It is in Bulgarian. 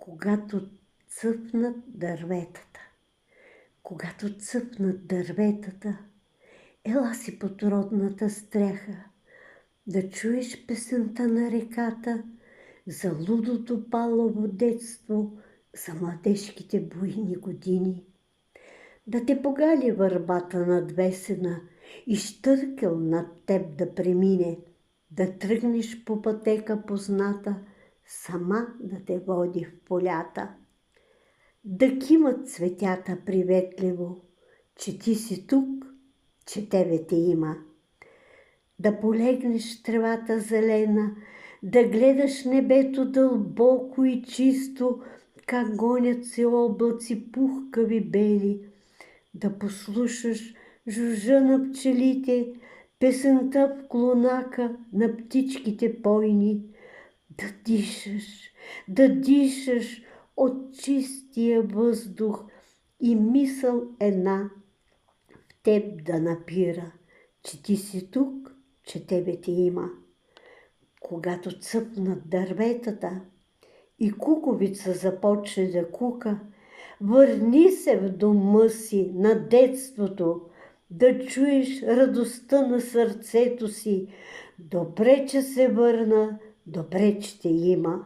когато цъфнат дърветата. Когато цъфнат дърветата, ела си под родната стряха, да чуеш песента на реката, за лудото палаво детство, за младежките буйни години. Да те погали върбата надвесена и щъркел над теб да премине, да тръгнеш по пътека позната, сама да те води в полята. Да кимат цветята приветливо, че ти си тук, че тебе те има. Да полегнеш в тревата зелена, да гледаш небето дълбоко и чисто, как гонят се облаци пухкави бели, да послушаш жужжа на пчелите, песента в клонака на птичките пойни, да дишаш от чистия въздух и мисъл една в теб да напира, че ти си тук, че тебе ти има. Когато цъпнат дърветата и куковица започне да кука, върни се в дома си на детството, да чуеш радостта на сърцето си. Добре, че се върна, добре, че те има.